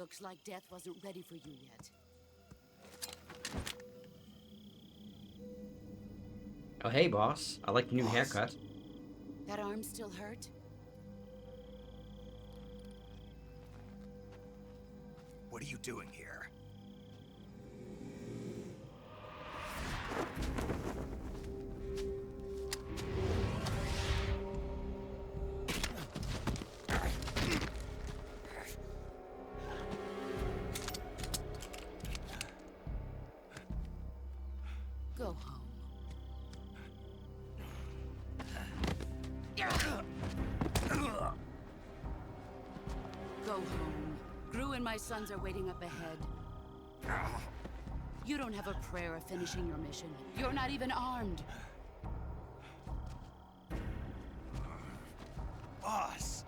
Looks like death wasn't ready for you yet. Oh, hey, boss. I like the new Boss? haircut. That arm still hurt? What are you doing here? Go home. Go home. Gru and my sons are waiting up ahead. You don't have a prayer of finishing your mission. You're not even armed. Boss!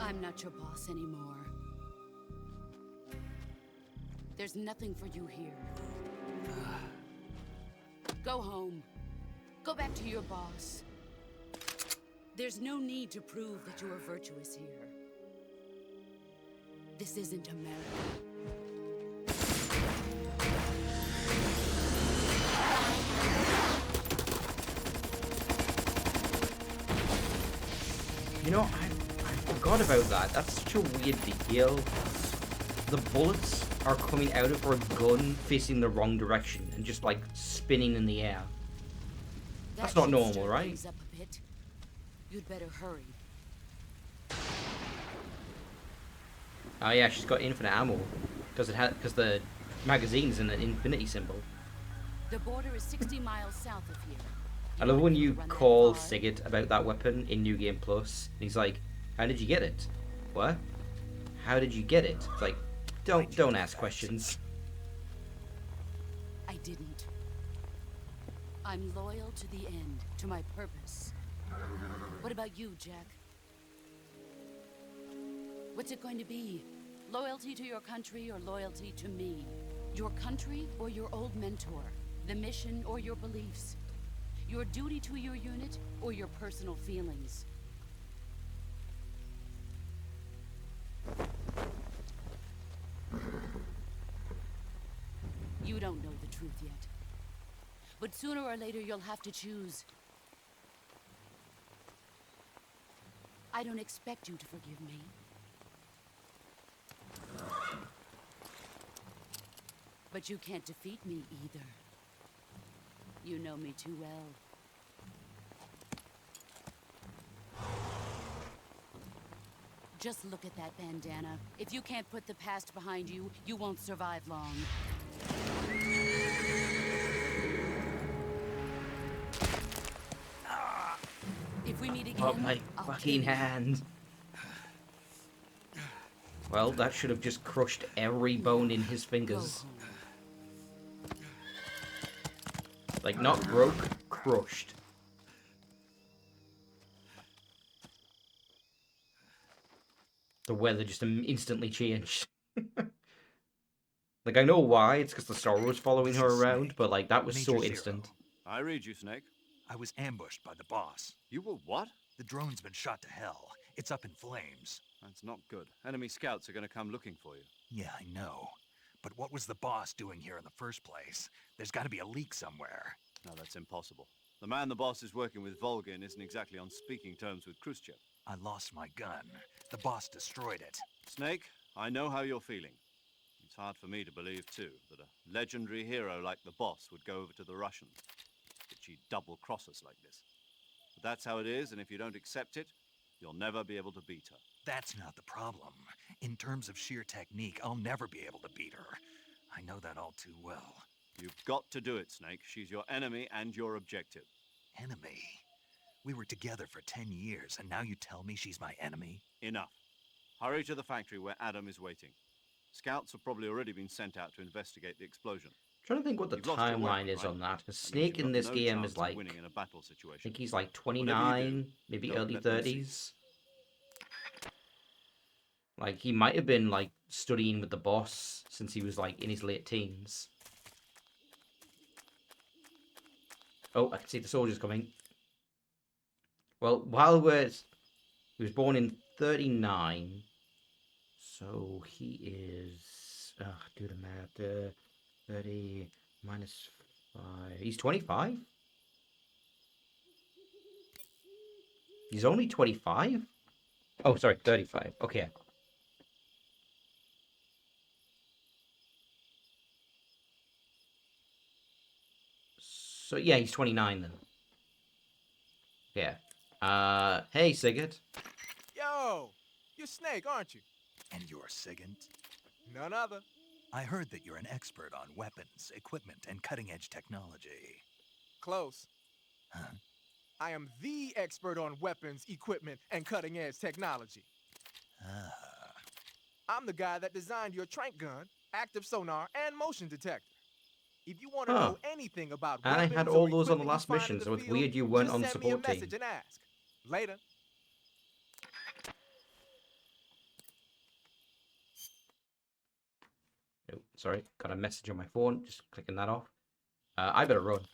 I'm not your boss anymore. There's nothing for you here. Go home. Go back to your boss. There's no need to prove that you are virtuous here. This isn't America. You know, I forgot about that. That's such a weird deal. The bullets are coming out of her gun facing the wrong direction and just like spinning in the air. That's not normal, right? Up a bit. You'd better hurry. Oh yeah, she's got infinite ammo because the magazine's in an infinity symbol. The border is 60 miles south of here. I love when you call Sigurd about that weapon in New Game Plus, and he's like, "How did you get it? What? How did you get it?" It's like, don't ask questions. I didn't. I'm loyal to the end, to my purpose. What about you, Jack? What's it going to be? Loyalty to your country or loyalty to me? Your country or your old mentor? The mission or your beliefs? Your duty to your unit or your personal feelings? You don't know the truth yet. But sooner or later you'll have to choose. I don't expect you to forgive me. But you can't defeat me either. You know me too well. Just look at that bandana. If you can't put the past behind you, you won't survive long. If we meet again, Oh my I'll fucking kill you. hand. Well, that should have just crushed every bone in his Go fingers. home. Like, not broke, crushed. The weather just instantly changed. Like, I know why, it's because the star was following her around, but like, that was Major so Zero. instant. I read you, Snake. I was ambushed by the boss. You were what? The drone's been shot to hell. It's up in flames. That's not good. Enemy scouts are going to come looking for you. Yeah, I know. But what was the boss doing here in the first place? There's got to be a leak somewhere. No, that's impossible. The man the boss is working with, Volgin, isn't exactly on speaking terms with Khrushchev. I lost my gun. The boss destroyed it. Snake, I know how you're feeling. It's hard for me to believe, too, that a legendary hero like the boss would go over to the Russians. That she'd double-cross us like this. But that's how it is, and if you don't accept it, you'll never be able to beat her. That's not the problem. In terms of sheer technique, I'll never be able to beat her. I know that all too well. You've got to do it, Snake. She's your enemy and your objective. Enemy? We were together for 10 years, and now you tell me she's my enemy? Enough. Hurry to the factory where Adam is waiting. Scouts have probably already been sent out to investigate the explosion. Trying to think what the You've lost your timeline weapon, is right? on that. Because That means Snake you've in got this no game chance is of like, winning in a battle I situation. think he's like Whatever you 29, do, maybe don't early let them see. 30s. Like, he might have been, like, studying with the boss since he was, like, in his late teens. Oh, I can see the soldiers coming. Well, while we're... He was born in 39. So he is... do the math. 30 minus 5... He's 25? He's only 25? Oh, sorry, 35. Okay. So, yeah, he's 29 then. Yeah. Hey, Sigurd. Yo, you're Snake, aren't you? And you're Sigint? None other. I heard that you're an expert on weapons, equipment, and cutting-edge technology. Close. Huh? I am the expert on weapons, equipment, and cutting-edge technology. Ah. I'm the guy that designed your trank gun, active sonar, and motion detector. If you want to Huh. know anything about And I weapons had or all those on the equipment you last find in mission, the so it's field, weird you weren't just on the send me a support team. message and ask. Later. Oh, sorry, got a message on my phone. Just clicking that off. I better run.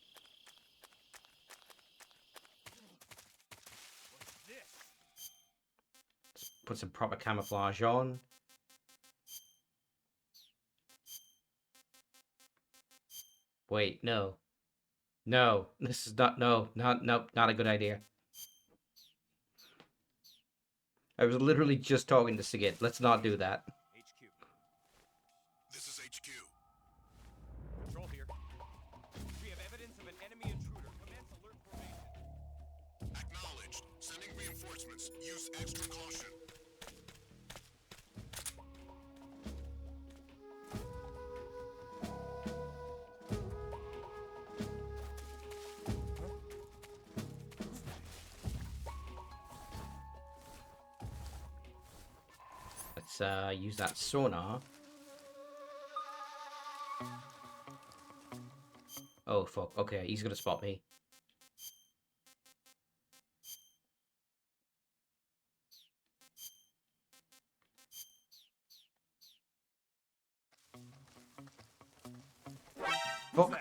Let's put some proper camouflage on. Wait, no. No, this is not, no, not a good idea. I was literally just talking to Sigit. Let's not do that. HQ. This is HQ. Control here. We have evidence of an enemy intruder. Commence alert formation. Acknowledged. Sending reinforcements. Use extra caution. Let's use that sonar. Oh, fuck. Okay, he's gonna spot me. Fuck.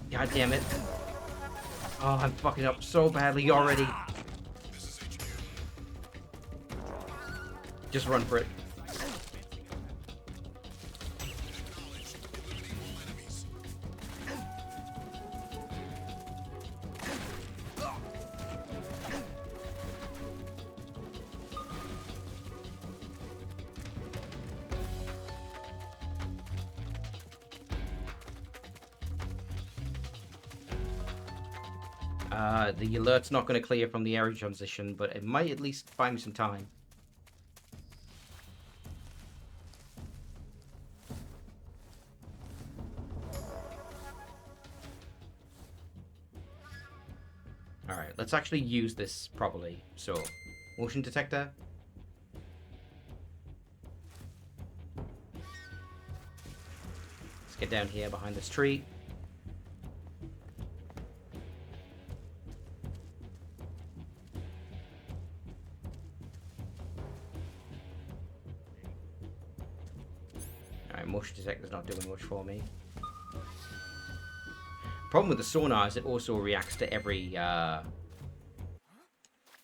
God damn it. Oh, I'm fucking up so badly already. This is HQ. Just run for it. Acknowledged. Eliminate all enemies. The alert's not going to clear from the area transition, but it might at least buy me some time. Alright, let's actually use this properly. So, motion detector. Let's get down here behind this tree. Alright, motion detector's not doing much for me. Problem with the sonar is it also reacts to every,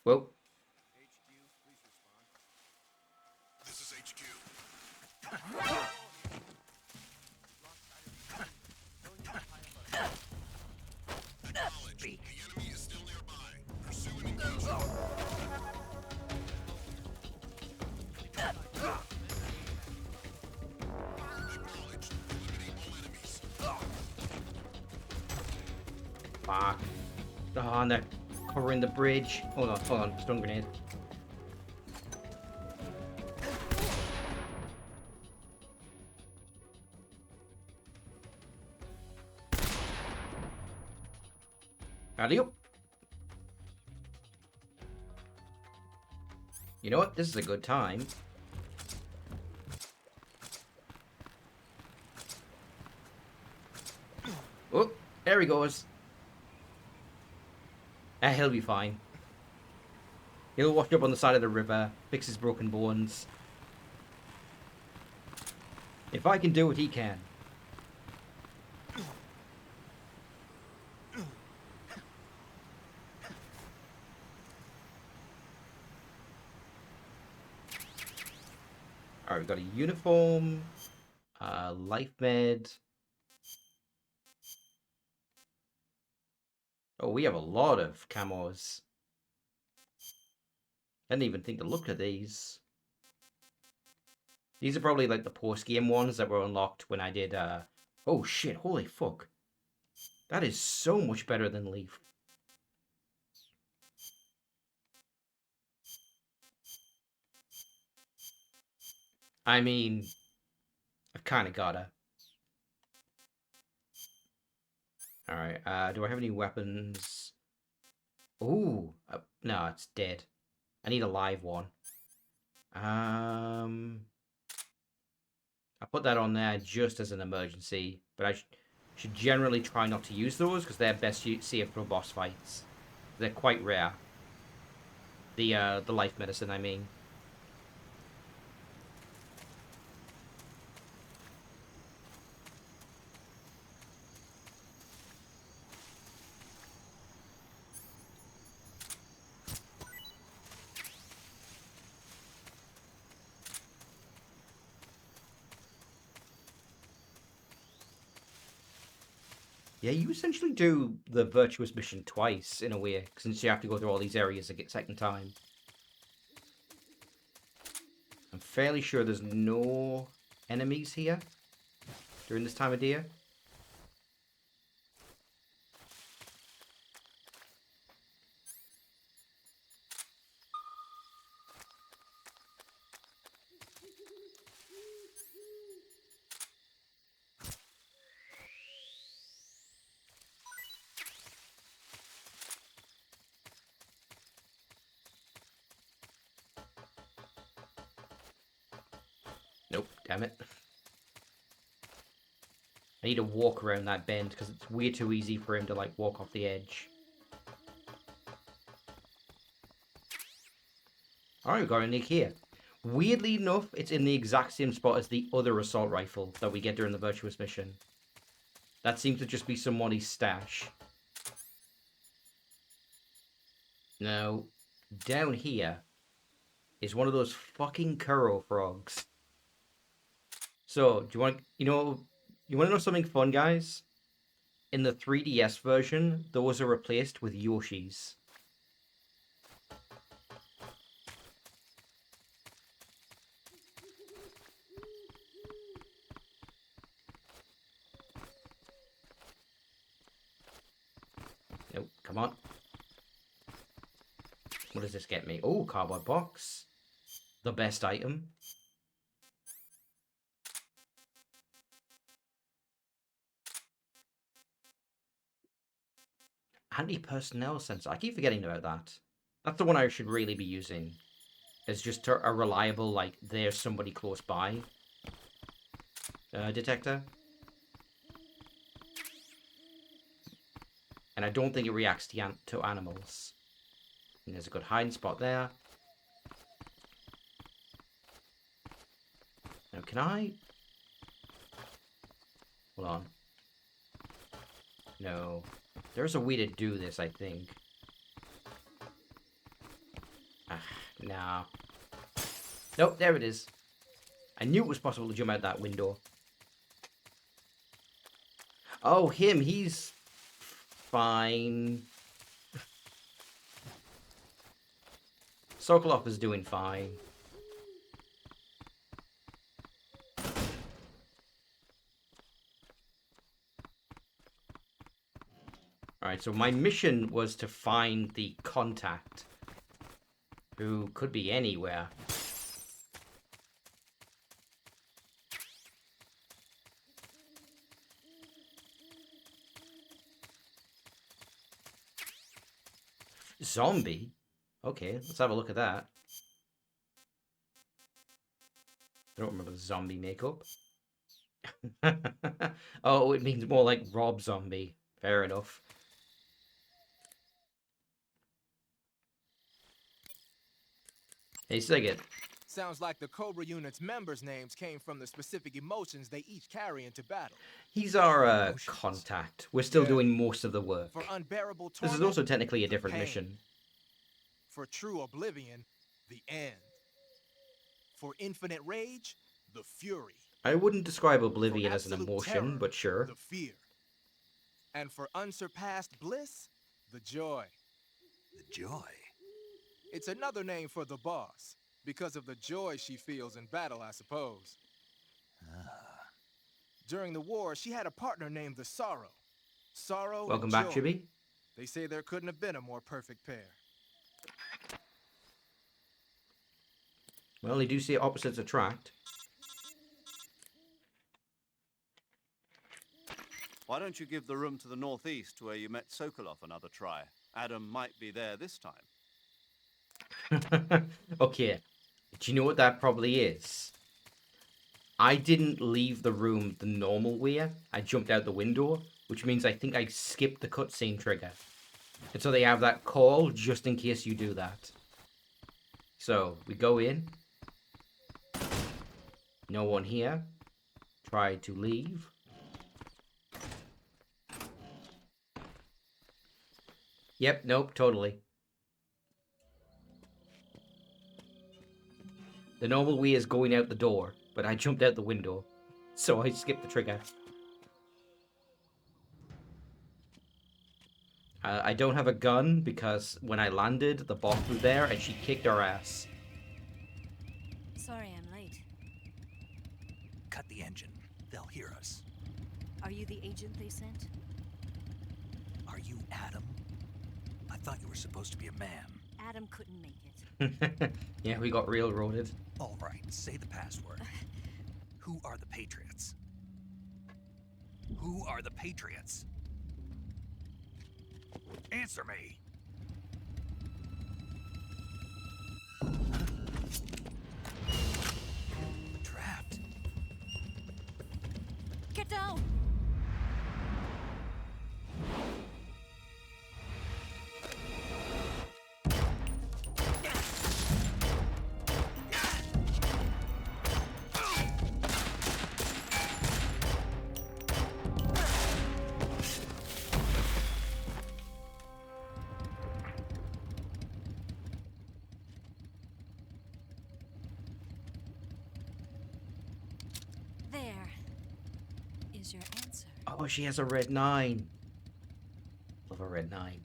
Well, This is HQ. Acknowledged. The enemy is still nearby. Pursue and engage. Acknowledged. Eliminate all enemies. fuck. Oh, and they're covering the bridge. Hold on, stun grenade. Alley-oop. You know what? This is a good time. Oh, there he goes. He'll be fine. He'll wash up on the side of the river, fix his broken bones. If I can do it, he can. Alright, we've got a uniform, life med. Oh, we have a lot of camos. I didn't even think to look at these. These are probably like the post-game ones that were unlocked when I did, Oh shit, holy fuck. That is so much better than Leaf. I mean, I've kind of gotta. Alright, do I have any weapons? Ooh, no, it's dead. I need a live one. I put that on there just as an emergency, but I should generally try not to use those because they're best saved for boss fights. They're quite rare. The life medicine, I mean. Yeah, you essentially do the virtuous mission twice, in a way, since you have to go through all these areas a second time. I'm fairly sure there's no enemies here during this time of day. Nope, damn it. I need to walk around that bend because it's way too easy for him to like walk off the edge. Alright, we've got a nick here. Weirdly enough, it's in the exact same spot as the other assault rifle that we get during the virtuous mission. That seems to just be somebody's stash. Now, down here is one of those fucking Kuro frogs. So, do you want to know something fun, guys? In the 3DS version, those are replaced with Yoshis. Nope, come on. What does this get me? Oh, cardboard box. The best item. Anti-personnel sensor. I keep forgetting about that. That's the one I should really be using. It's just a reliable, like, there's somebody close by detector. And I don't think it reacts to animals. And there's a good hiding spot there. Now, can I... Hold on. No. There's a way to do this, I think. Nah. Nope, there it is. I knew it was possible to jump out that window. Oh, him, he's... fine. Sokolov is doing fine. Alright, so my mission was to find the contact, who could be anywhere. Zombie? Okay, let's have a look at that. I don't remember the zombie makeup. Oh, it means more like Rob Zombie. Fair enough. Hey, Sigurd. Sounds like the Cobra unit's members' names came from the specific emotions they each carry into battle. He's our Emotions. contact. We're still Yeah. doing most of the work. For unbearable This torment, is also technically a the different pain. mission. For true oblivion, the end. For infinite rage, the fury. I wouldn't describe For Oblivion as an absolute emotion, terror, but sure. the fear. And for unsurpassed bliss, the joy. The joy. It's another name for the boss, because of the joy she feels in battle, I suppose. During the war, she had a partner named the Sorrow. Sorrow Welcome and back, joy. Chibi. They say there couldn't have been a more perfect pair. Well, you do see opposites attract. Why don't you give the room to the northeast where you met Sokolov another try? Adam might be there this time. Okay. Do you know what that probably is? I didn't leave the room the normal way. I jumped out the window, which means I think I skipped the cutscene trigger. And so they have that call just in case you do that. So, we go in. No one here. Try to leave. Yep, nope, totally. The normal way is going out the door, but I jumped out the window, so I skipped the trigger. I don't have a gun because when I landed, the boss was there and she kicked our ass. Sorry I'm late. Cut the engine. They'll hear us. Are you the agent they sent? Are you Adam? I thought you were supposed to be a man. Adam couldn't make it. Yeah, we got railroaded. All right, say the password. Who are the Patriots? Who are the Patriots? Answer me. Trapped. Get down! There is your answer. Oh, she has a red 9. Love a red 9.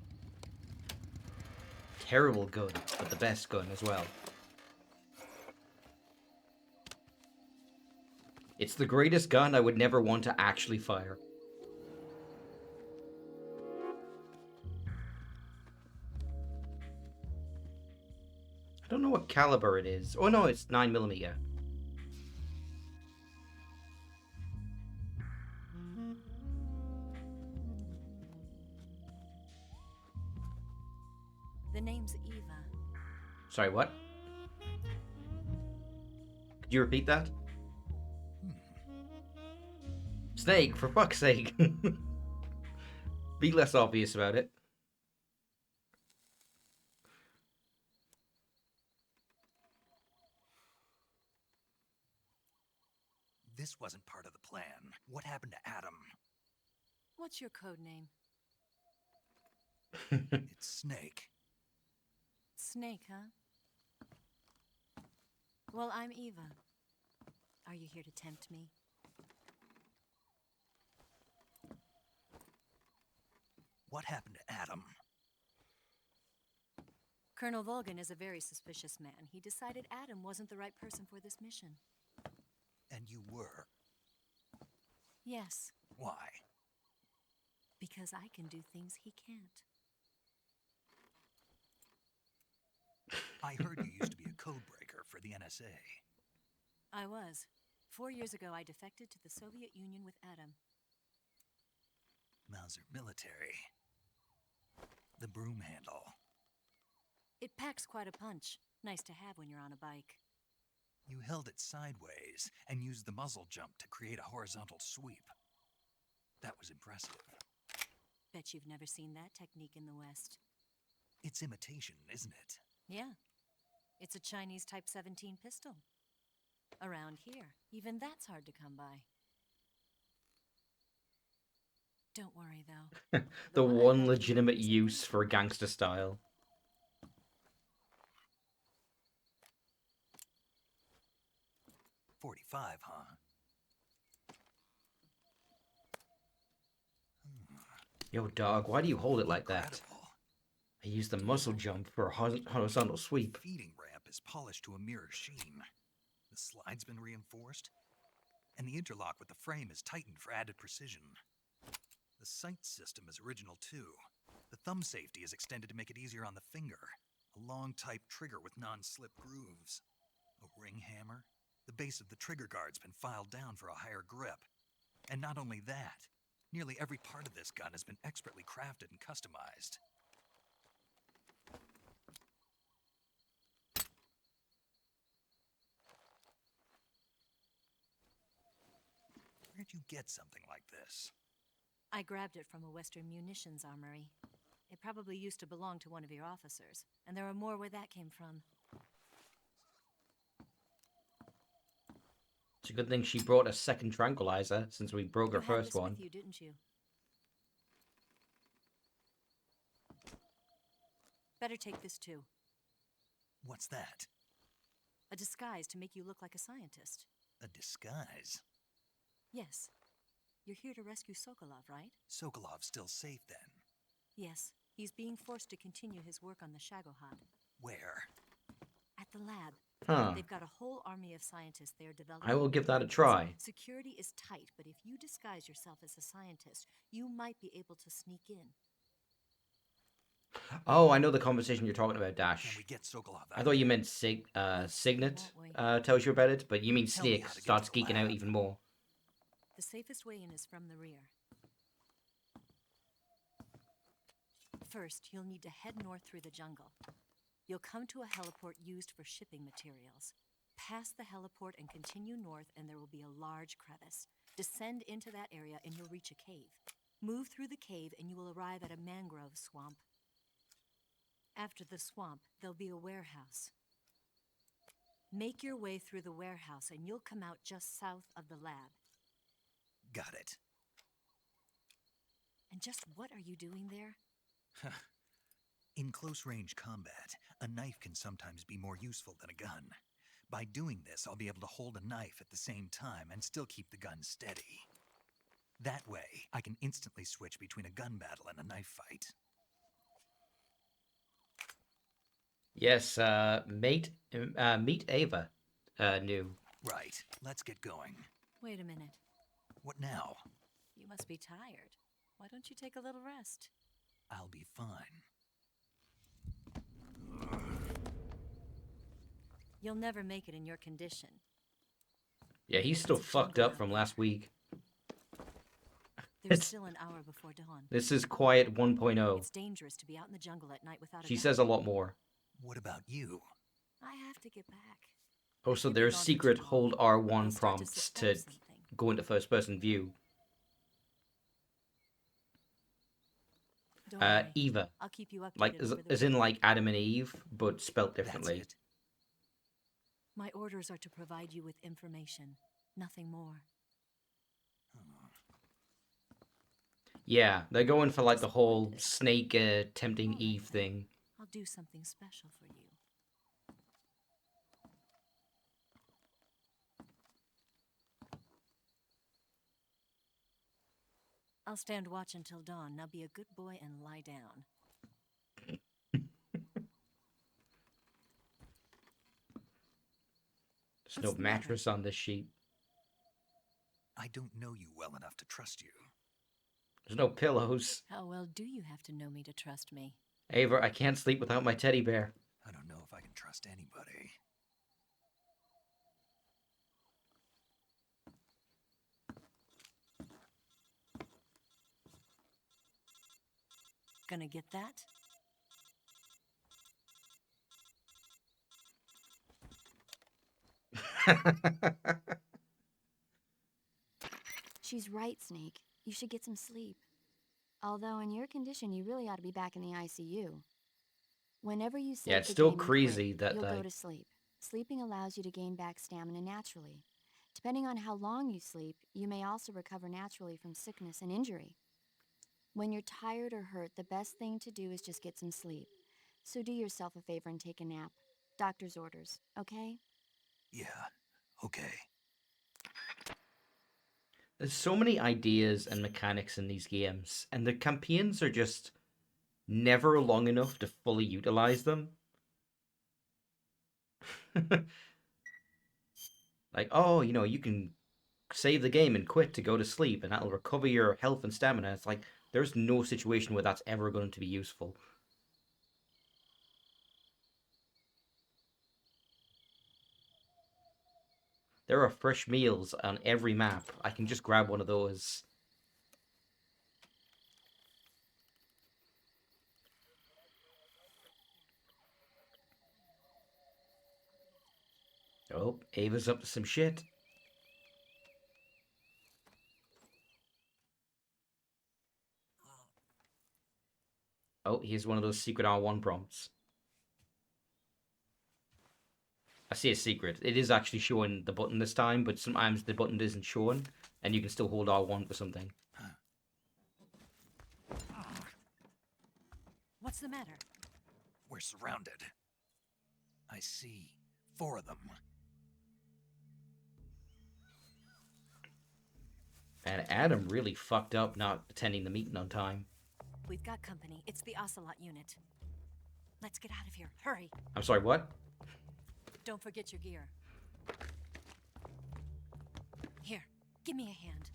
Terrible gun, but the best gun as well. It's the greatest gun I would never want to actually fire. I don't know what caliber it is. Oh no, it's 9mm. The name's Eva. Sorry, what? Could you repeat that? Snake, for fuck's sake. Be less obvious about it. This wasn't part of the plan. What happened to Adam? What's your code name? It's Snake. Snake, huh? Well, I'm Eva. Are you here to tempt me? What happened to Adam? Colonel Volgan is a very suspicious man. He decided Adam wasn't the right person for this mission. And you were. Yes, Why? because I can do things he can't. I heard you used to be a code breaker for the NSA. I was. 4 years ago, I defected to the Soviet Union with Adam. Mauser military. The broom handle. It packs quite a punch. Nice to have when you're on a bike. You held it sideways and used the muzzle jump to create a horizontal sweep. That was impressive. Bet you've never seen that technique in the West. It's imitation, isn't it? Yeah. It's a Chinese Type 17 pistol. Around here, even that's hard to come by. Don't worry, though. The one I one left you legitimate recently- use for gangster style. 45, huh? Yo, dog, why do you hold it like that? Incredible. I use the muscle jump for a horizontal sweep. The feeding ramp is polished to a mirror sheen. The slide's been reinforced, and the interlock with the frame is tightened for added precision. The sight system is original too. The thumb safety is extended to make it easier on the finger. A long type trigger with non-slip grooves. A ring hammer. The base of the trigger guard's been filed down for a higher grip. And not only that, nearly every part of this gun has been expertly crafted and customized. Where'd you get something like this? I grabbed it from a Western munitions armory. It probably used to belong to one of your officers, and there are more where that came from. It's a good thing she brought a second tranquilizer since we broke her You had first this one. with you, didn't you? Better take this too. What's that? A disguise to make you look like a scientist. A disguise? Yes. You're here to rescue Sokolov, right? Sokolov's still safe then. Yes. He's being forced to continue his work on the Shagohod. Where? At the lab. Huh. They've got a whole army of scientists there developing. I will give that a weapons. try. Security is tight, but if you disguise yourself as a scientist, you might be able to sneak in. Oh, I know the conversation you're talking about, Can Dash. we get Sokolov out? I thought you meant Signet Won't we? tells you about it, but you mean Tell me Snake how to get starts to the geeking out lab. even more. The safest way in is from the rear. First, you'll need to head north through the jungle. You'll come to a heliport used for shipping materials. Pass the heliport and continue north, and there will be a large crevice. Descend into that area, and you'll reach a cave. Move through the cave, and you will arrive at a mangrove swamp. After the swamp, there'll be a warehouse. Make your way through the warehouse, and you'll come out just south of the lab. Got it. And just what are you doing there? In close-range combat, a knife can sometimes be more useful than a gun. By doing this, I'll be able to hold a knife at the same time and still keep the gun steady. That way, I can instantly switch between a gun battle and a knife fight. Yes, meet Ava. New. Right, let's get going. Wait a minute. What now? You must be tired. Why don't you take a little rest? I'll be fine. You'll never make it in your condition. Yeah, he's still fucked up from last week. There's It's- still an hour before dawn. This is Quiet 1.0. It's dangerous to be out in the jungle at night without a She gun. says a lot more. What about you? I have to get back. Also, You've been there's gone for secret too long. hold I'll R1 start prompts suspect to something. go into first person view. Don't worry. Eva. I'll keep you updated. Like, over the as in week. like Adam and Eve, but spelt That's differently. it. My orders are to provide you with information, nothing more. Yeah, they're going for like the whole snake tempting Alright Eve then. thing. I'll do something special for you. I'll stand watch until dawn. Now be a good boy and lie down. There's no What's the matter? mattress on this sheet. I don't know you well enough to trust you. There's no pillows. How well do you have to know me to trust me? Ava, I can't sleep without my teddy bear. I don't know if I can trust anybody. Gonna get that? She's right, Snake. You should get some sleep. Although in your condition, you really ought to be back in the ICU. Whenever you save Yeah, it's the still game and crazy quit, that, you'll go like... to sleep. Sleeping allows you to gain back stamina naturally. Depending on how long you sleep, you may also recover naturally from sickness and injury. When you're tired or hurt, the best thing to do is just get some sleep. So do yourself a favor and take a nap. Doctor's orders, okay? Yeah, okay. There's so many ideas and mechanics in these games, and the campaigns are just never long enough to fully utilize them. Like, oh, you know, you can save the game and quit to go to sleep, and that'll recover your health and stamina. It's like, there's no situation where that's ever going to be useful. There are fresh meals on every map. I can just grab one of those. Oh, Ava's up to some shit. Oh, here's one of those secret R1 prompts. I see a secret. It is actually showing the button this time, but sometimes the button isn't showing, and you can still hold R1 for something. What's the matter? We're surrounded. I see 4 of them. And Adam really fucked up not attending the meeting on time. We've got company. It's the Ocelot unit. Let's get out of here. Hurry. I'm sorry, what? Don't forget your gear. Here, give me a hand.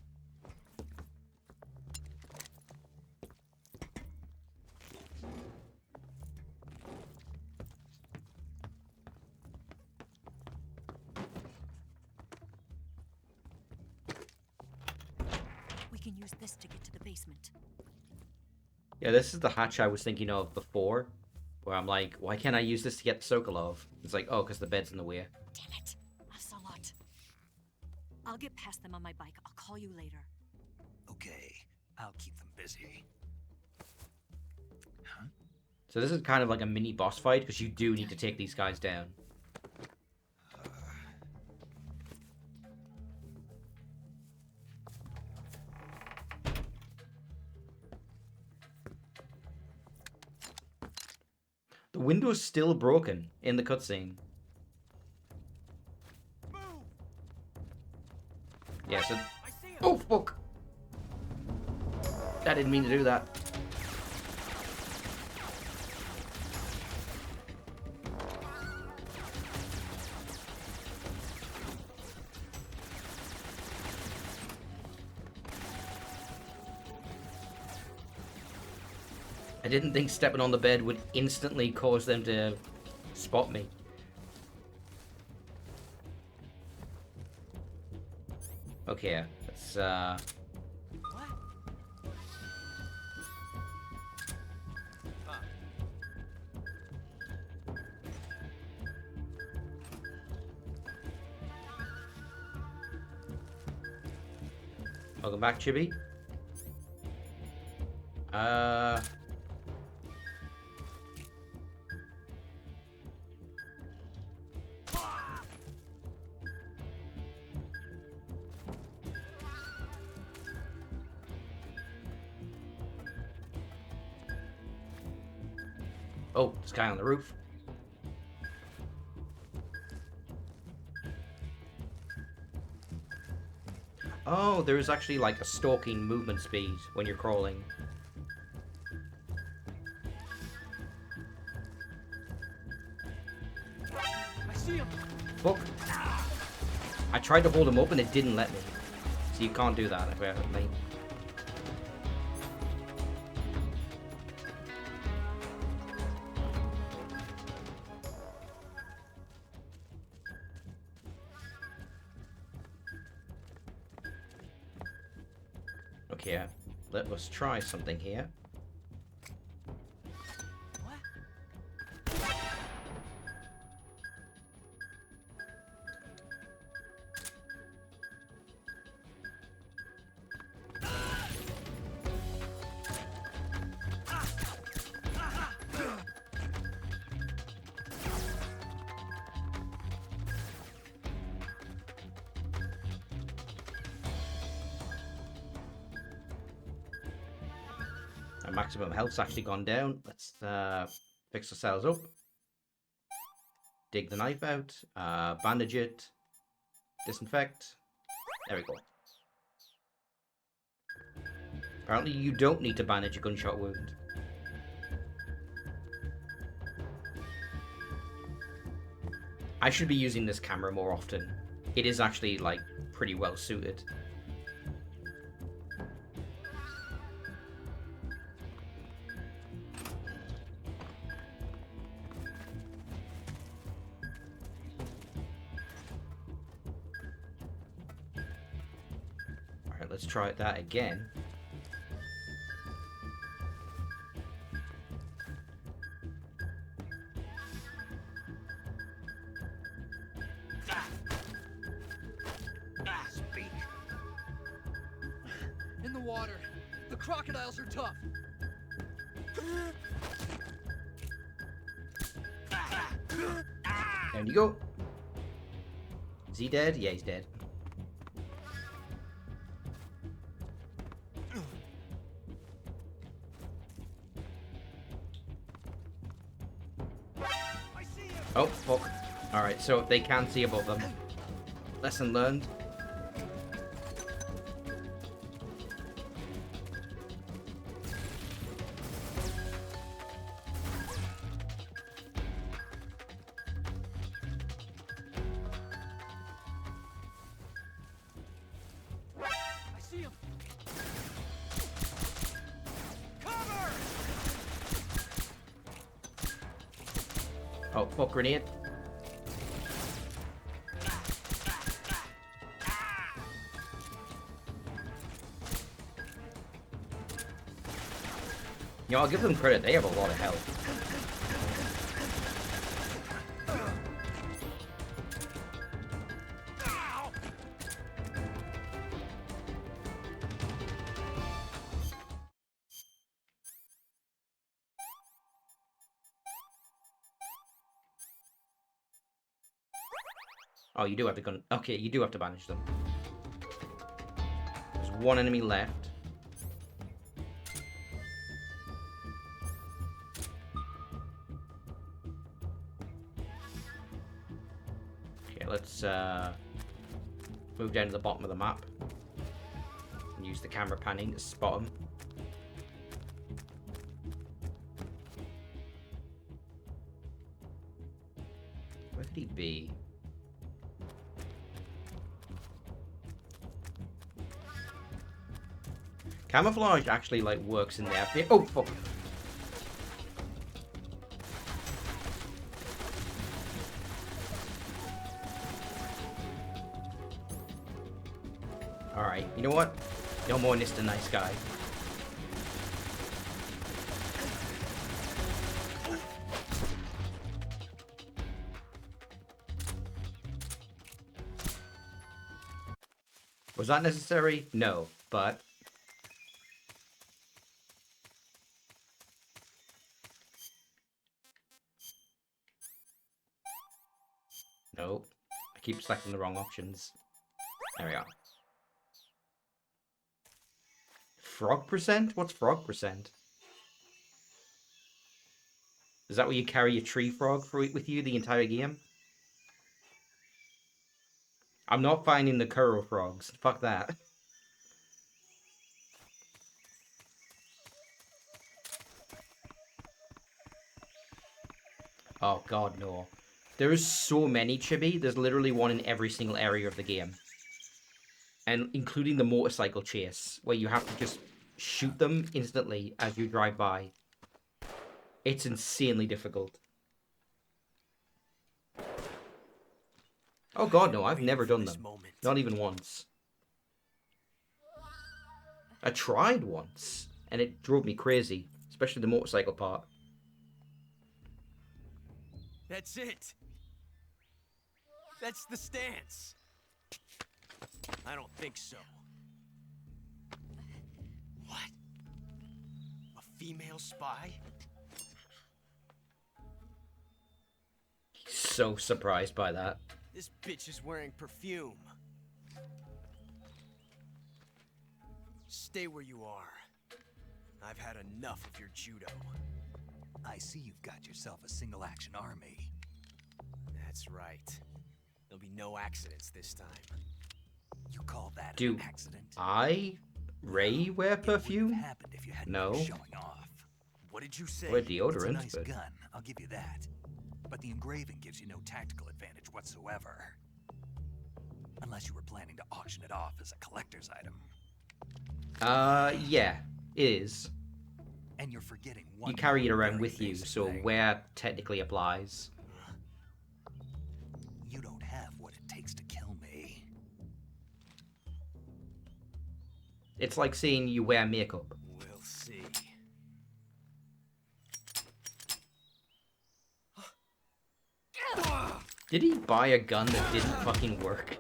We can use this to get to the basement. Yeah, this is the hatch I was thinking of before, where I'm like, why can't I use this to get the Sokolov? It's like, oh, because the bed's in the way. Damn it! Ocelot. I'll get past them on my bike. I'll call you later. Okay, I'll keep them busy. Huh? So this is kind of like a mini boss fight, because you do need to take these guys down. The window's still broken in the cutscene. Yeah, so... Oh, fuck! I didn't mean to do that. I didn't think stepping on the bed would instantly cause them to spot me. Okay, let's welcome back, Chibi. Oh, this guy on the roof. Oh, there's actually like a stalking movement speed when you're crawling. I see him. Fuck. I tried to hold him up and it didn't let me. So you can't do that apparently. Okay, let us try something here. Our maximum health's actually gone down. Let's fix ourselves up. Dig the knife out. Bandage it. Disinfect. There we go. Apparently you don't need to bandage a gunshot wound. I should be using this camera more often. It is actually, like, pretty well suited. Alright, let's try that again. In the water. The crocodiles are tough. There you go. Is he dead? Yeah, he's dead. Oh, fuck. Alright, so they can see above them. Lesson learned. I see him. Cover! Oh, fuck, grenade. You know, I'll give them credit, they have a lot of health. Oh, you do have the gun. Okay, you do have to banish them. There's one enemy left. Okay, let's move down to the bottom of the map and use the camera panning to spot them. Where could he be? Camouflage actually, like, works in there. Oh, fuck. Alright, you know what? No more Mr. Nice Guy. Was that necessary? No, but... No. I keep selecting the wrong options. There we are. Frog percent? What's frog percent? Is that where you carry a tree frog with you the entire game? I'm not finding the Kuro frogs. Fuck that. Oh god, no. There is so many chibi. There's literally one in every single area of the game. And including the motorcycle chase, where you have to just shoot them instantly as you drive by. It's insanely difficult. Oh god, no, I've never done them. Not even once. I tried once, and it drove me crazy. Especially the motorcycle part. That's it. That's the stance. I don't think so. What? A female spy? So surprised by that. This bitch is wearing perfume. Stay where you are. I've had enough of your judo. I see you've got yourself a single-action army. That's right. There'll be no accidents this time. You call that Do an accident? Ray wear It wouldn't have perfume? happened if you hadn't No. been showing off. What did you say? Wear It's a deodorant, nice but gun, I'll give you that. But the engraving gives you no tactical advantage whatsoever. Unless you were planning to auction it off as a collector's item. yeah, it is. And you're forgetting one You carry it more around very with you, basic so thing. wear technically applies. You don't have what it takes to kill me. It's like seeing you wear makeup. We'll see. Did he buy a gun that didn't fucking work?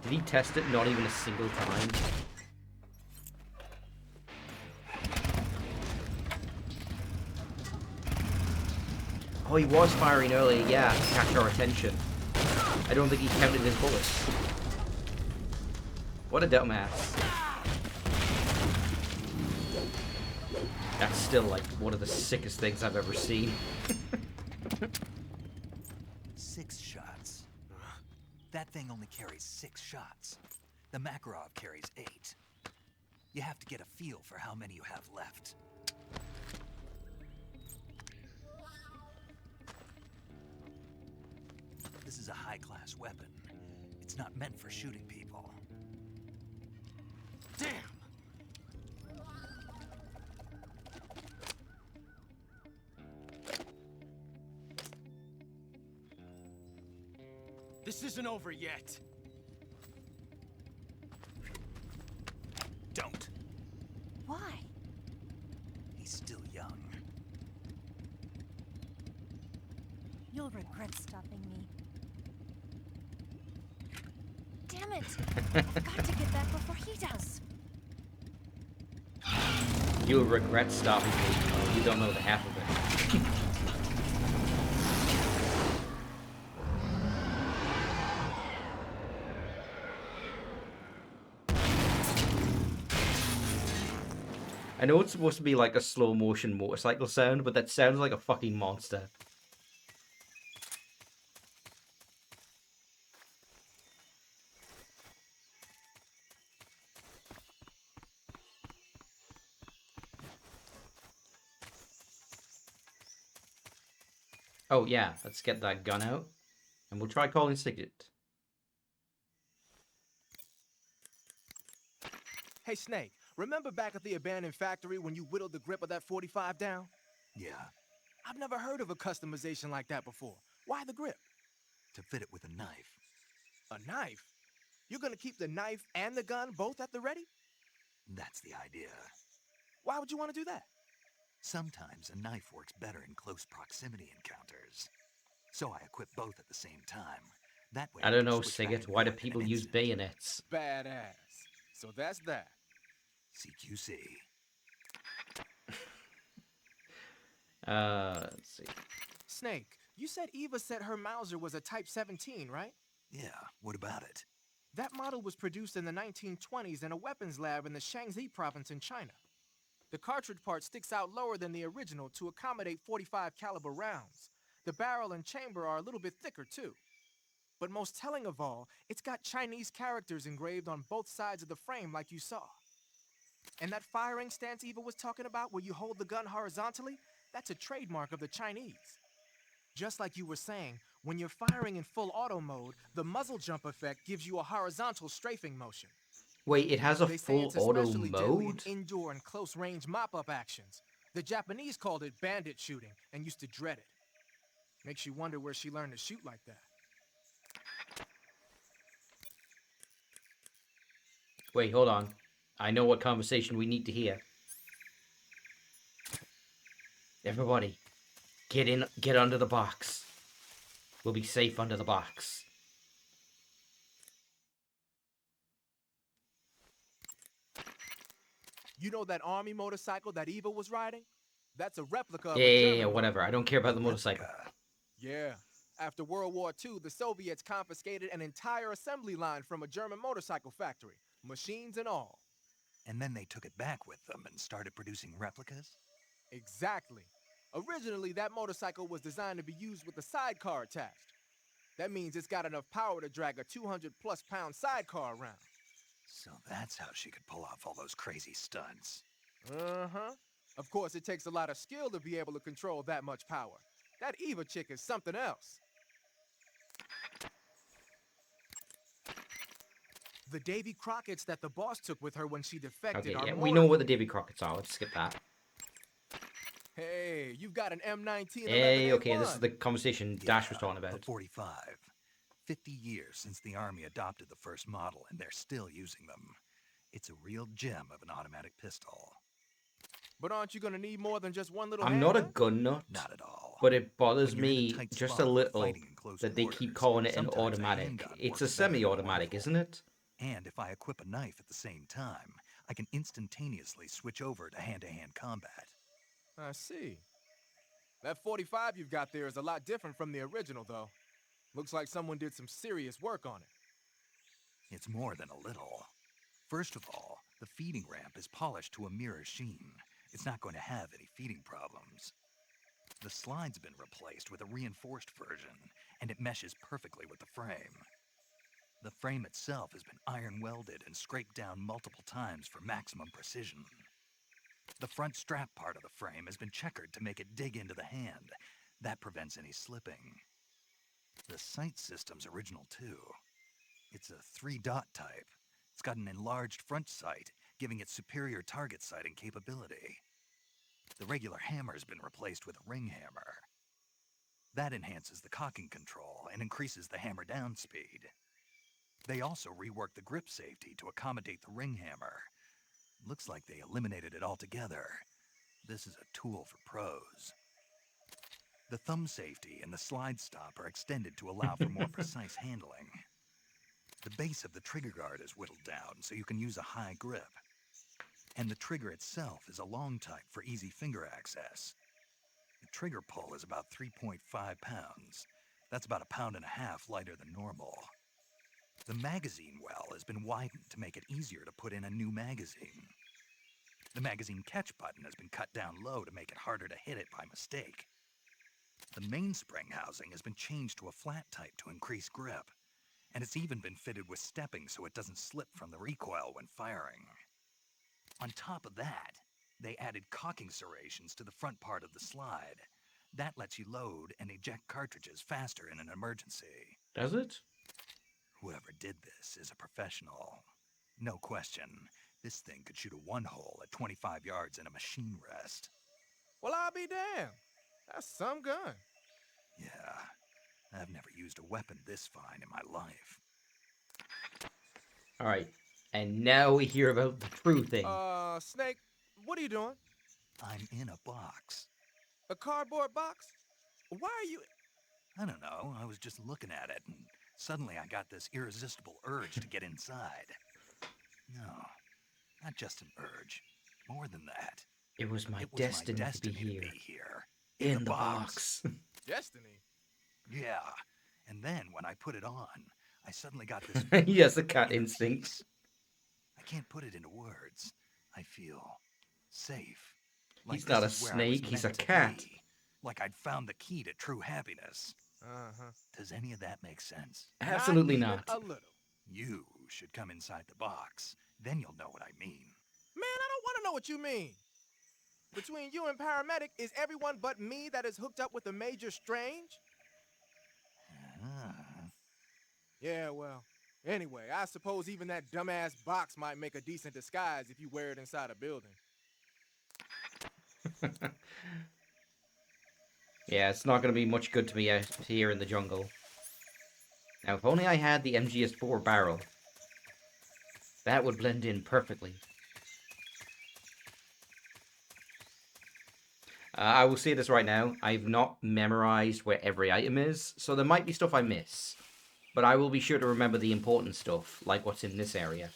Did he test it not even a single time? Oh, he was firing earlier, yeah, to catch our attention. I don't think he counted his bullets. What a dumbass. That's still, like, one of the sickest things I've ever seen. 6 shots. That thing only carries 6 shots. The Makarov carries 8. You have to get a feel for how many you have left. This is a high-class weapon. It's not meant for shooting people. Damn! This isn't over yet. Don't. Why? He's still young. You'll regret stopping me. Damn it! I've got to get back before he does. You'll regret stopping me. Oh, you don't know the half of it. I know it's supposed to be like a slow motion motorcycle sound, but that sounds like a fucking monster. Oh yeah, let's get that gun out, and we'll try calling Sigurd. Hey, Snake, remember back at the abandoned factory when you whittled the grip of that 45 down? Yeah, I've never heard of a customization like that before. Why the grip? to fit it with a knife. A knife? You're gonna keep the knife and the gun both at the ready? That's the idea. Why would you want to do that? Sometimes a knife works better in close proximity encounters. So I equip both at the same time. That way I don't can know, switch back Sigurd. and Why do forth in people an use instant. bayonets? Badass. So that's that. CQC. Let's see. Snake, you said Eva said her Mauser was a Type 17, right? Yeah, what about it? That model was produced in the 1920s in a weapons lab in the Shaanxi province in China. The cartridge part sticks out lower than the original to accommodate 45 caliber rounds. The barrel and chamber are a little bit thicker too. But most telling of all, it's got Chinese characters engraved on both sides of the frame like you saw. And that firing stance Eva was talking about where you hold the gun horizontally, that's a trademark of the Chinese. Just like you were saying, when you're firing in full auto mode, the muzzle jump effect gives you a horizontal strafing motion. Wait, it has a They say full it's auto especially deadly in mode? indoor and close-range mop-up actions. The Japanese called it bandit shooting and used to dread it. Makes you wonder where she learned to shoot like that. Wait, hold on. I know what conversation we need to hear. Everybody, get under the box. We'll be safe under the box. You know that army motorcycle that Eva was riding? That's a replica of Yeah, a yeah, German yeah, one. whatever. I don't care about the motorcycle. Yeah. After World War II, the Soviets confiscated an entire assembly line from a German motorcycle factory, machines and all. And then they took it back with them and started producing replicas? Exactly. Originally, that motorcycle was designed to be used with a sidecar attached. That means it's got enough power to drag a 200-plus pound sidecar around. So that's how she could pull off all those crazy stunts. Uh-huh. Of course, it takes a lot of skill to be able to control that much power. That Eva chick is something else. The Davy Crockett's that the boss took with her when she defected Okay, are yeah, we more... know what the Davy Crockett's are. Let's skip that. Hey, you've got an M19 Hey, 11A1. okay, this is the conversation Dash was talking The about. 45. 50 years since the Army adopted the first model, and they're still using them. It's a real gem of an automatic pistol. But aren't you gonna need more than just one little I'm not a handgun? gun nut, Not at all. but it bothers When you're in a me tight just a spot or little fighting in close that they keep quarters, calling it an sometimes a automatic. handgun It's a works better than a semi-automatic, rifle. isn't it? And if I equip a knife at the same time, I can instantaneously switch over to hand-to-hand combat. I see. That 45 you've got there is a lot different from the original, though. Looks like someone did some serious work on it. It's more than a little. First of all, the feeding ramp is polished to a mirror sheen. It's not going to have any feeding problems. The slide's been replaced with a reinforced version, and it meshes perfectly with the frame. The frame itself has been iron welded and scraped down multiple times for maximum precision. The front strap part of the frame has been checkered to make it dig into the hand. That prevents any slipping. The sight system's original too. It's a 3-dot type. It's got an enlarged front sight, giving it superior target sighting capability. The regular hammer's been replaced with a ring hammer. That enhances the cocking control and increases the hammer down speed. They also reworked the grip safety to accommodate the ring hammer. Looks like they eliminated it altogether. This is a tool for pros. The thumb safety and the slide stop are extended to allow for more precise handling. The base of the trigger guard is whittled down so you can use a high grip. And the trigger itself is a long type for easy finger access. The trigger pull is about 3.5 pounds. That's about 1.5 pounds lighter than normal. The magazine well has been widened to make it easier to put in a new magazine. The magazine catch button has been cut down low to make it harder to hit it by mistake. The mainspring housing has been changed to a flat type to increase grip, and it's even been fitted with stepping so it doesn't slip from the recoil when firing. On top of that, they added cocking serrations to the front part of the slide. That lets you load and eject cartridges faster in an emergency. Does it? Whoever did this is a professional. No question, this thing could shoot a one-hole at 25 yards in a machine rest. Well, I'll be damned. That's some gun. Yeah, I've never used a weapon this fine in my life. Alright, and now we hear about the true thing. Snake, what are you doing? I'm in a box. A cardboard box? Why are you... I don't know, I was just looking at it, and suddenly I got this irresistible urge to get inside. No, not just an urge. More than that. It was my It was destiny, my destiny to be here. In The box. Destiny? Yeah, and then when I put it on, I suddenly got this... He has the cat inner instincts. peace. I can't put it into words. I feel safe. He's not a this is where I was snake, he's a meant to cat. be. Like I'd found the key to true happiness. Uh-huh. Does any of that make sense? Absolutely even not. a little. You should come inside the box. Then you'll know what I mean. Man, I don't want to know what you mean. Between you and Paramedic, is everyone but me that is hooked up with a Major Strange? Ah. Yeah, well, anyway, I suppose even that dumbass box might make a decent disguise if you wear it inside a building. Yeah, it's not going to be much good to me out here in the jungle. Now, if only I had the MGS4 barrel. That would blend in perfectly. I will say this right now. I've not memorized where every item is, so there might be stuff I miss. But I will be sure to remember the important stuff, like what's in this area.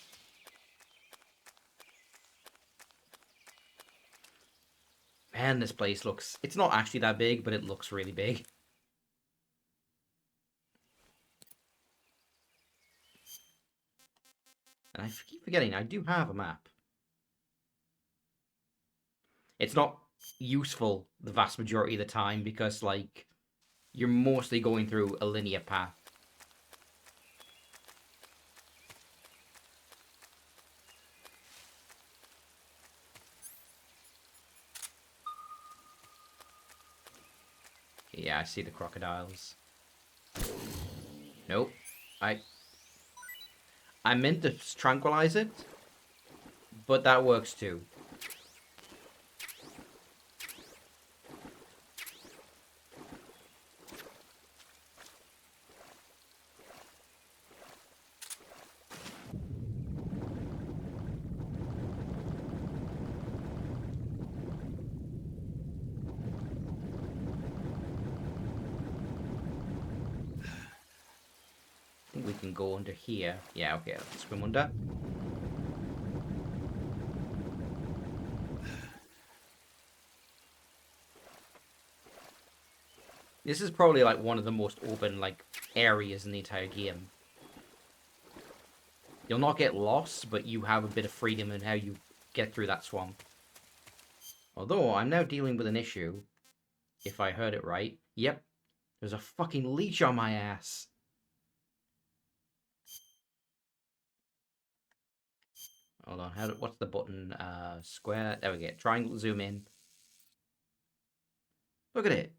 Man, this place looks... It's not actually that big, but it looks really big. And I keep forgetting, I do have a map. It's not useful the vast majority of the time because, like, you're mostly going through a linear path. Yeah, I see the crocodiles. Nope. I meant to tranquilize it, but that works too. I think we can go under here. Yeah, okay, let's swim under. This is probably like one of the most open like areas in the entire game. You'll not get lost, but you have a bit of freedom in how you get through that swamp. Although I'm now dealing with an issue, if I heard it right. Yep, there's a fucking leech on my ass. Hold on, what's the button? Square. There we go. Triangle, zoom in. Look at it.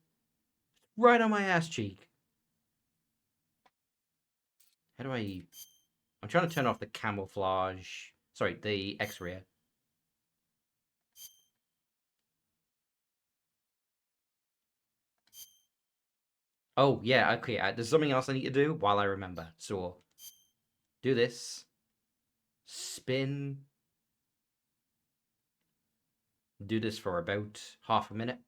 Right on my ass cheek. How do I... I'm trying to turn off the camouflage. Sorry, the X-ray. Oh, yeah, okay. There's something else I need to do while I remember. So, do this. Spin. Do this for about half a minute.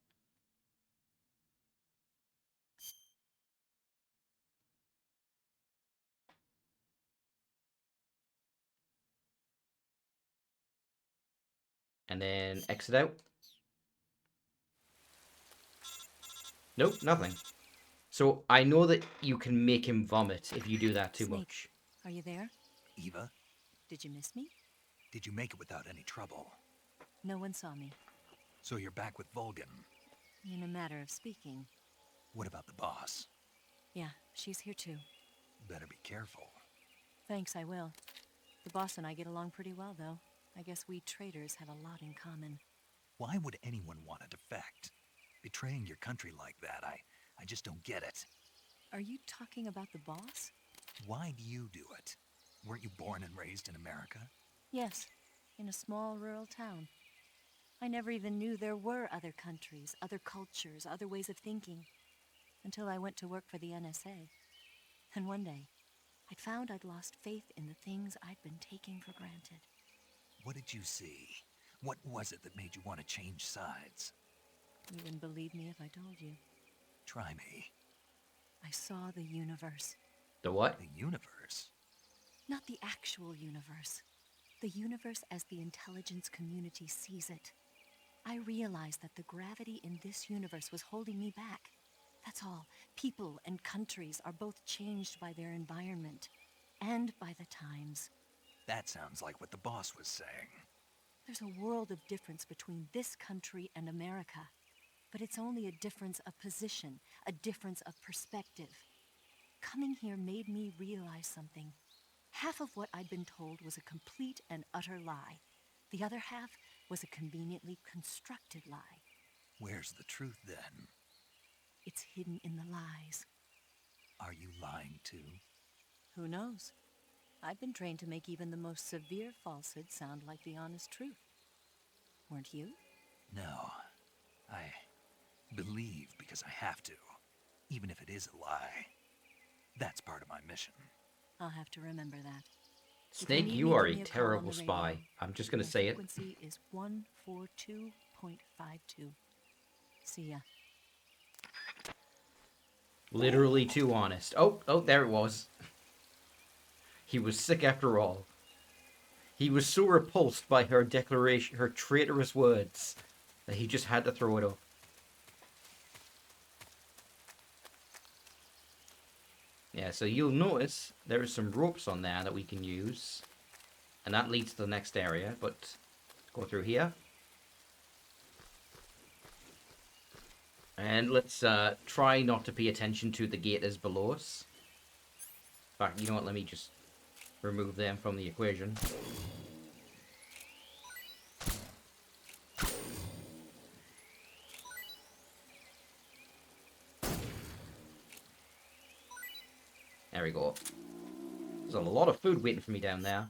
And then exit out. Nope, nothing. So I know that you can make him vomit if you do that too Snake, much. are you there? Eva, Did you miss me? did you make it without any trouble? No one saw me. So you're back with Vulcan. In a matter of speaking. What about the boss? Yeah, she's here too. Better be careful. Thanks, I will. The boss and I get along pretty well, though. I guess we traders have a lot in common. Why would anyone want to defect? Betraying your country like that, I just don't get it. Are you talking about the boss? Why do you do it? Weren't you born and raised in America? Yes, in a small rural town. I never even knew there were other countries, other cultures, other ways of thinking, until I went to work for the NSA. And one day, I'd found I'd lost faith in the things I'd been taking for granted. What did you see? What was it that made you want to change sides? You wouldn't believe me if I told you. Try me. I saw the universe. The what? The universe? Not the actual universe. The universe as the intelligence community sees it. I realized that the gravity in this universe was holding me back. That's all. People and countries are both changed by their environment and by the times. That sounds like what the boss was saying. There's a world of difference between this country and America. But it's only a difference of position, a difference of perspective. Coming here made me realize something. Half of what I'd been told was a complete and utter lie. The other half was a conveniently constructed lie. Where's the truth then? It's hidden in the lies. Are you lying too? Who knows? I've been trained to make even the most severe falsehood sound like the honest truth. Weren't you? No. I believe because I have to, even if it is a lie. That's part of my mission. I'll have to remember that. Snake, If need you me, are give a me call terrible on the spy. radio. I'm just gonna My say it. frequency is 142.52. See ya. Literally too honest. Oh, there it was. He was sick after all. He was so repulsed by her declaration, her traitorous words, that he just had to throw it up. Yeah, so you'll notice there are some ropes on there that we can use. And that leads to the next area, but go through here. And let's try not to pay attention to the gators below us. In fact, you know what? Let me just remove them from the equation. There we go. There's a lot of food waiting for me down there.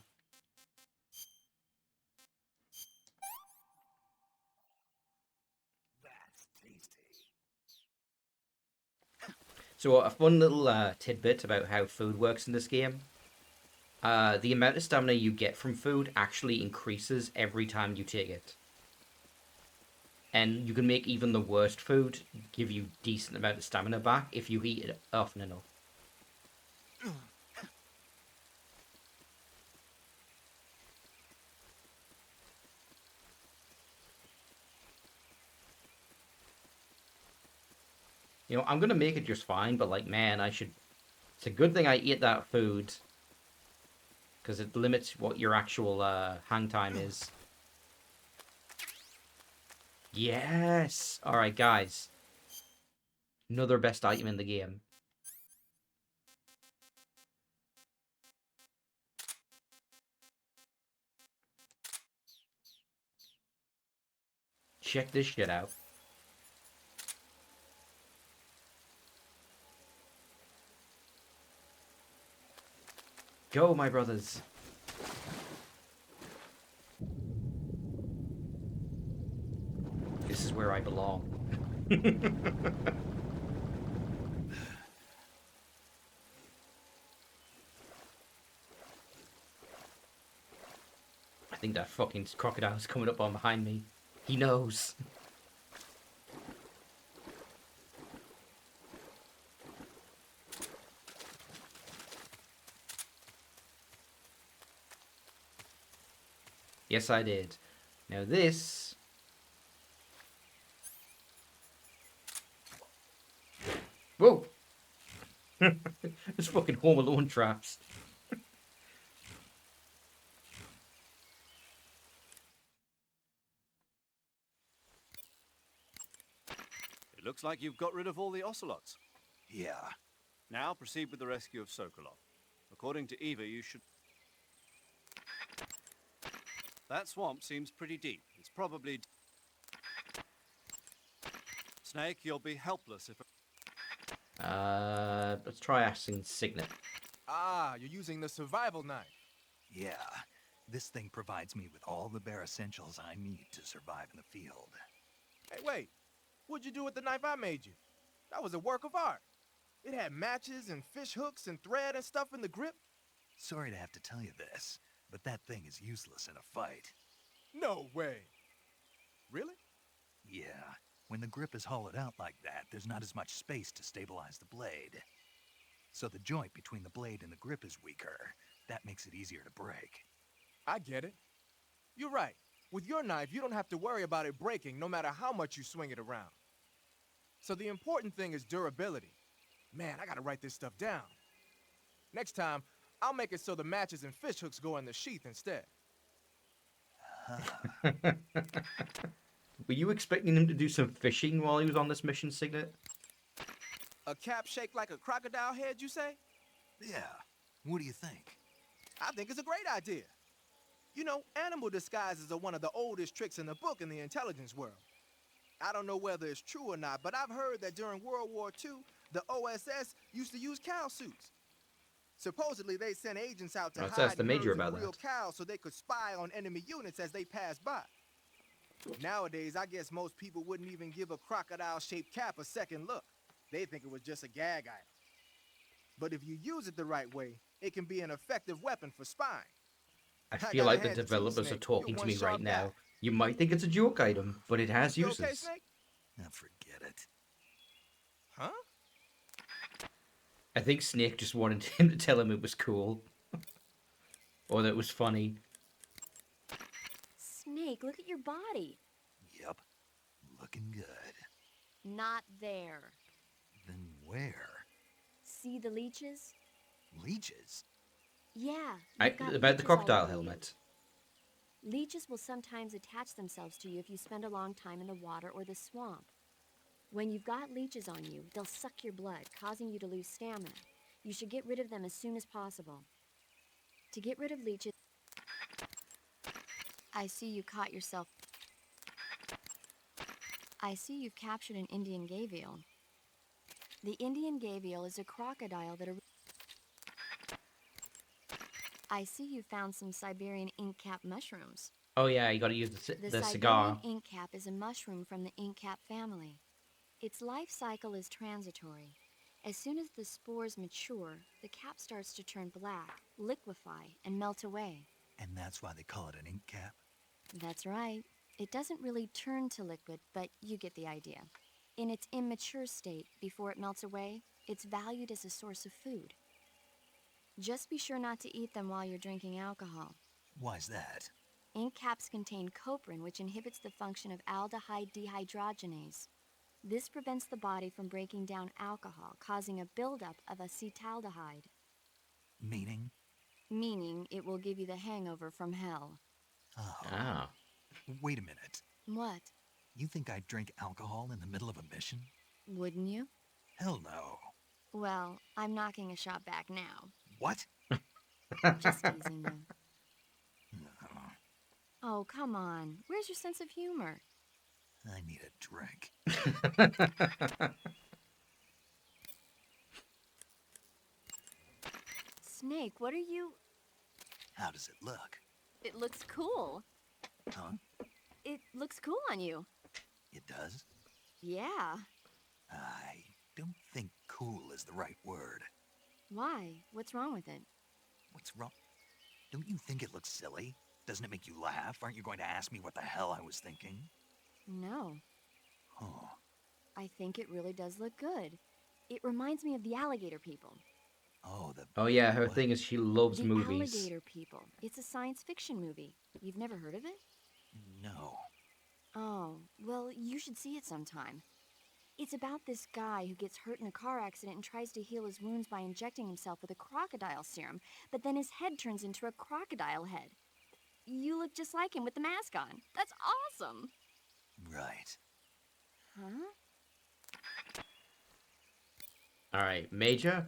So a fun little tidbit about how food works in this game. The amount of stamina you get from food actually increases every time you take it. And you can make even the worst food give you decent amount of stamina back if you eat it often enough. You know, I'm gonna make it just fine, but like, man, I should... It's a good thing I ate that food, because it limits what your actual hang time is. Yes! Alright, guys. Another best item in the game. Check this shit out. Go, my brothers. This is where I belong. I think that fucking crocodile is coming up on behind me. He knows. Yes, I did. Now this... Whoa! It's fucking Home Alone traps. It looks like you've got rid of all the ocelots. Yeah. Now proceed with the rescue of Sokolov. According to Eva, you should... That swamp seems pretty deep. It's probably... Snake, you'll be helpless if... Let's try asking Signet. Ah, you're using the survival knife. Yeah. This thing provides me with all the bare essentials I need to survive in the field. Hey, wait. What'd you do with the knife I made you? That was a work of art. It had matches and fish hooks and thread and stuff in the grip. Sorry to have to tell you this, but that thing is useless in a fight. No way. Really? Yeah. When the grip is hollowed out like that, there's not as much space to stabilize the blade. So the joint between the blade and the grip is weaker. That makes it easier to break. I get it. You're right. With your knife, you don't have to worry about it breaking no matter how much you swing it around. So the important thing is durability. Man, I gotta write this stuff down. Next time, I'll make it so the matches and fish hooks go in the sheath instead. Were you expecting him to do some fishing while he was on this mission, Signet? A cap shaped like a crocodile head, you say? Yeah. What do you think? I think it's a great idea. You know, animal disguises are one of the oldest tricks in the book in the intelligence world. I don't know whether it's true or not, but I've heard that during World War II, the OSS used to use cow suits. Supposedly, they sent agents out to Let's hide ask the in Major herds about of real that. cows so they could spy on enemy units as they passed by. Nowadays, I guess most people wouldn't even give a crocodile-shaped cap a second look. They think it was just a gag item. But if you use it the right way, it can be an effective weapon for spying. I I feel gotta like the hand it to you, developers are Snake. talking You're to one me sharp right now. guy. You might think it's a joke item, but it has You uses. okay, Snake? Now forget it. Huh? I think Snake just wanted him to tell him it was cool. Or that it was funny. Snake, look at your body. Yep. Looking good. Not there. Then where? See the leeches? Leeches? Yeah. About you've got the leeches all crocodile over you. helmet. Leeches will sometimes attach themselves to you if you spend a long time in the water or the swamp. When you've got leeches on you, they'll suck your blood, causing you to lose stamina. You should get rid of them as soon as possible. To get rid of leeches... I see you caught yourself... I see you've captured an Indian gavial. The Indian gavial is a crocodile that... I see you found some Siberian ink cap mushrooms. Oh yeah, you gotta use the The cigar. Siberian ink cap is a mushroom from the ink cap family. Its life cycle is transitory. As soon as the spores mature, the cap starts to turn black, liquefy, and melt away. And that's why they call it an ink cap? That's right. It doesn't really turn to liquid, but you get the idea. In its immature state, before it melts away, it's valued as a source of food. Just be sure not to eat them while you're drinking alcohol. Why's that? Ink caps contain coprin, which inhibits the function of aldehyde dehydrogenase. This prevents the body from breaking down alcohol, causing a buildup of acetaldehyde. Meaning? Meaning it will give you the hangover from hell. Oh. Ah. Wait a minute. What? You think I'd drink alcohol in the middle of a mission? Wouldn't you? Hell no. Well, I'm knocking a shot back now. What? Just teasing you. Oh, come on. Where's your sense of humor? I need a drink. Snake, what are you... How does it look? It looks cool. Huh? It looks cool on you. It does? Yeah. I don't think cool is the right word. Why? What's wrong with it? What's wrong? Don't you think it looks silly? Doesn't it make you laugh? Aren't you going to ask me what the hell I was thinking? No. Oh. I think it really does look good. It reminds me of the alligator people. Oh, the... Oh yeah, her what? thing is she loves The movies. alligator people. It's a science fiction movie. You've never heard of it? No. Oh, well, you should see it sometime. It's about this guy who gets hurt in a car accident and tries to heal his wounds by injecting himself with a crocodile serum, but then his head turns into a crocodile head. You look just like him with the mask on. That's awesome! Right. Huh? Alright, Major?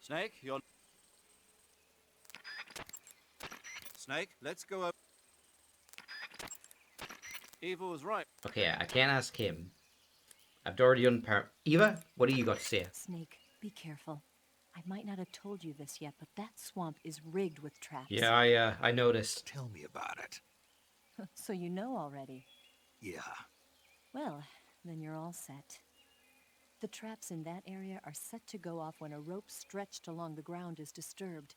Snake, you're... Snake, let's go over... Eva was right. Okay, I can't ask him. I've already done Eva, what do you got to say? Snake, be careful. I might not have told you this yet, but that swamp is rigged with traps. Yeah, I noticed. Tell me about it. So you know already. Yeah. Well, then you're all set. The traps in that area are set to go off when a rope stretched along the ground is disturbed.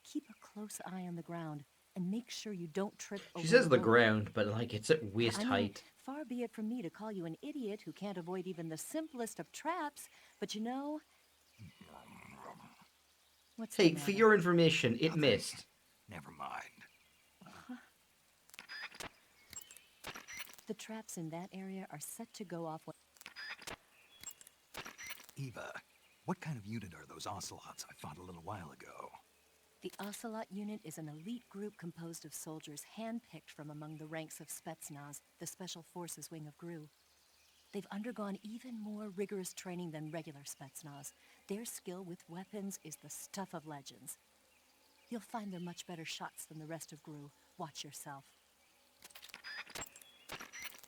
Keep a close eye on the ground and make sure you don't trip over She says the rope. ground, but like it's at waist I mean, height. far be it from me to call you an idiot who can't avoid even the simplest of traps, but you know... What's the Hey, for matter? your information, it Nothing. missed. Never mind. The traps in that area are set to go off when... Eva, what kind of unit are those ocelots I fought a little while ago? The Ocelot unit is an elite group composed of soldiers handpicked from among the ranks of Spetsnaz, the Special Forces wing of GRU. They've undergone even more rigorous training than regular Spetsnaz. Their skill with weapons is the stuff of legends. You'll find they're much better shots than the rest of GRU. Watch yourself.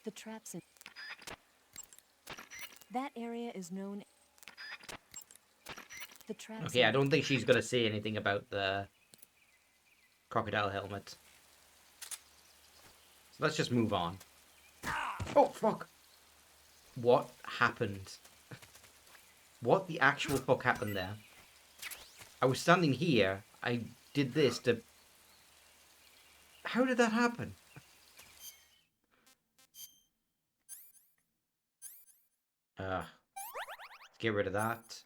The traps in... That area is known... The traps Okay, I in... don't think she's gonna say anything about the crocodile helmet. So let's just move on. Oh, fuck! What happened? What the actual fuck happened there? I was standing here, I did this to... How did that happen? Let's get rid of that.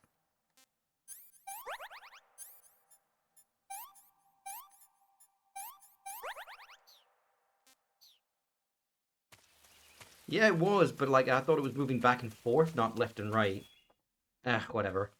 Yeah, it was, but like I thought it was moving back and forth, not left and right. Whatever.